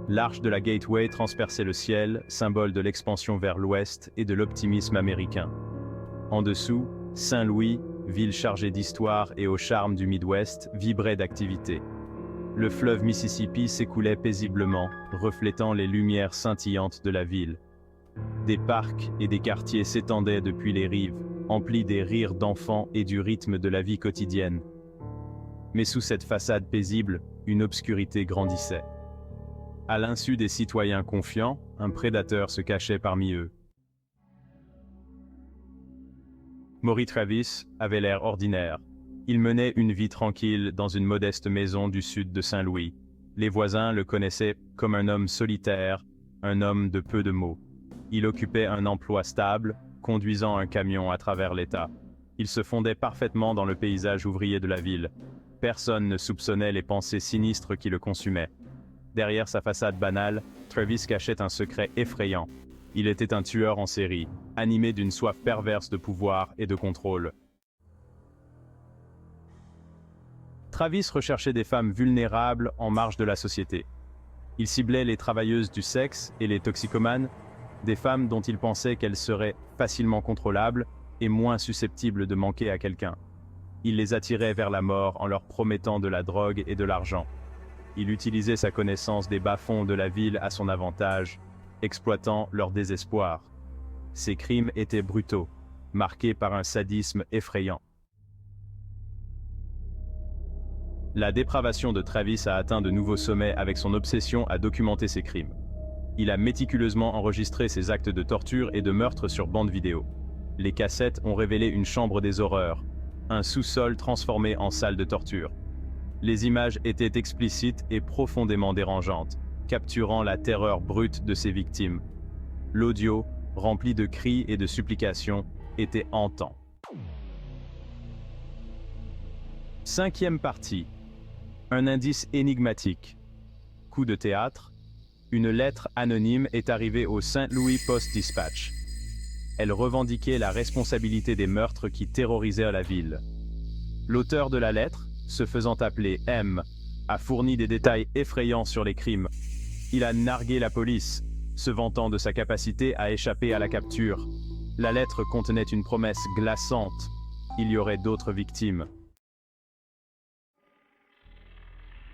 L'arche de la Gateway transperçait le ciel, symbole de l'expansion vers l'ouest et de l'optimisme américain. En dessous, Saint-Louis, ville chargée d'histoire et au charme du Midwest, vibrait d'activité. Le fleuve Mississippi s'écoulait paisiblement, reflétant les lumières scintillantes de la ville. Des parcs et des quartiers s'étendaient depuis les rives, emplis des rires d'enfants et du rythme de la vie quotidienne. Mais sous cette façade paisible, une obscurité grandissait. À l'insu des citoyens confiants, un prédateur se cachait parmi eux. Maury Travis avait l'air ordinaire. Il menait une vie tranquille dans une modeste maison du sud de Saint-Louis. Les voisins le connaissaient comme un homme solitaire, un homme de peu de mots. Il occupait un emploi stable, conduisant un camion à travers l'État. Il se fondait parfaitement dans le paysage ouvrier de la ville. Personne ne soupçonnait les pensées sinistres qui le consumaient. Derrière sa façade banale, Travis cachait un secret effrayant. Il était un tueur en série, animé d'une soif perverse de pouvoir et de contrôle. Travis recherchait des femmes vulnérables en marge de la société. Il ciblait les travailleuses du sexe et les toxicomanes, des femmes dont il pensait qu'elles seraient facilement contrôlables et moins susceptibles de manquer à quelqu'un. Il les attirait vers la mort en leur promettant de la drogue et de l'argent. Il utilisait sa connaissance des bas-fonds de la ville à son avantage, exploitant leur désespoir. Ses crimes étaient brutaux, marqués par un sadisme effrayant. La dépravation de Travis a atteint de nouveaux sommets avec son obsession à documenter ses crimes. Il a méticuleusement enregistré ses actes de torture et de meurtre sur bande vidéo. Les cassettes ont révélé une chambre des horreurs, un sous-sol transformé en salle de torture. Les images étaient explicites et profondément dérangeantes, capturant la terreur brute de ses victimes. L'audio, rempli de cris et de supplications, était hantant. Cinquième partie. Un indice énigmatique. Coup de théâtre. Une lettre anonyme est arrivée au St. Louis Post-Dispatch. Elle revendiquait la responsabilité des meurtres qui terrorisaient la ville. L'auteur de la lettre, se faisant appeler M, a fourni des détails effrayants sur les crimes. Il a nargué la police, se vantant de sa capacité à échapper à la capture. La lettre contenait une promesse glaçante. Il y aurait d'autres victimes.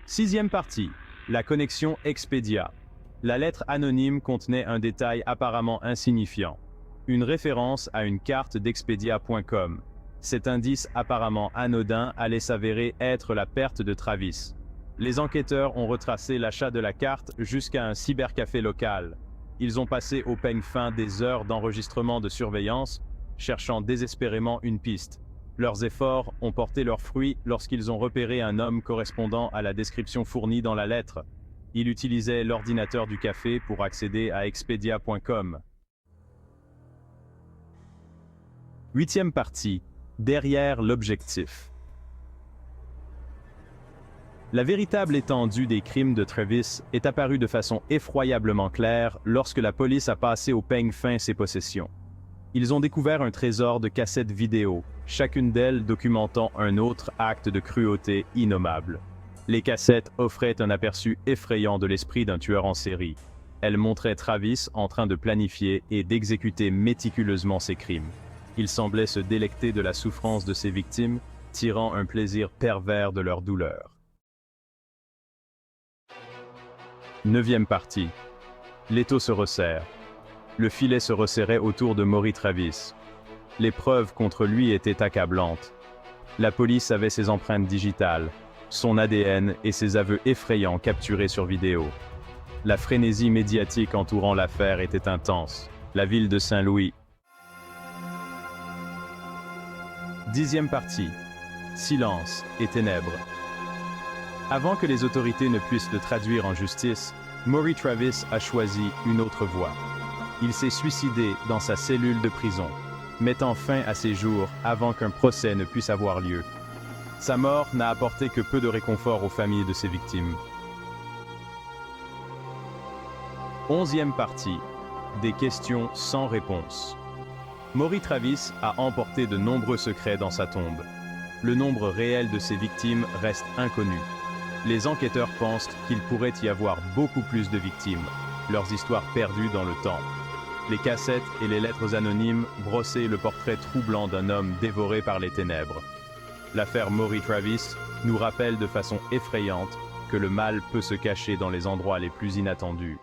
Sixième partie. La connexion Expedia. La lettre anonyme contenait un détail apparemment insignifiant. Une référence à une carte d'Expedia.com. Cet indice apparemment anodin allait s'avérer être la perte de Travis. Les enquêteurs ont retracé l'achat de la carte jusqu'à un cybercafé local. Ils ont passé au peigne fin des heures d'enregistrement de surveillance, cherchant désespérément une piste. Leurs efforts ont porté leurs fruits lorsqu'ils ont repéré un homme correspondant à la description fournie dans la lettre. Il utilisait l'ordinateur du café pour accéder à Expedia.com. Huitième partie. Derrière l'objectif. La véritable étendue des crimes de Travis est apparue de façon effroyablement claire lorsque la police a passé au peigne fin ses possessions. Ils ont découvert un trésor de cassettes vidéo, chacune d'elles documentant un autre acte de cruauté innommable. Les cassettes offraient un aperçu effrayant de l'esprit d'un tueur en série. Elles montraient Travis en train de planifier et d'exécuter méticuleusement ses crimes. Il semblait se délecter de la souffrance de ses victimes, tirant un plaisir pervers de leur douleur. Neuvième partie. L'étau se resserre. Le filet se resserrait autour de Maury Travis. Les preuves contre lui étaient accablantes. La police avait ses empreintes digitales, son ADN et ses aveux effrayants capturés sur vidéo. La frénésie médiatique entourant l'affaire était intense. La ville de Saint-Louis. Dixième partie. Silence et ténèbres. Avant que les autorités ne puissent le traduire en justice, Maury Travis a choisi une autre voie. Il s'est suicidé dans sa cellule de prison, mettant fin à ses jours avant qu'un procès ne puisse avoir lieu. Sa mort n'a apporté que peu de réconfort aux familles de ses victimes. Onzième partie. Des questions sans réponse. Maury Travis a emporté de nombreux secrets dans sa tombe. Le nombre réel de ses victimes reste inconnu. Les enquêteurs pensent qu'il pourrait y avoir beaucoup plus de victimes, leurs histoires perdues dans le temps. Les cassettes et les lettres anonymes brossaient le portrait troublant d'un homme dévoré par les ténèbres. L'affaire Maury Travis nous rappelle de façon effrayante que le mal peut se cacher dans les endroits les plus inattendus.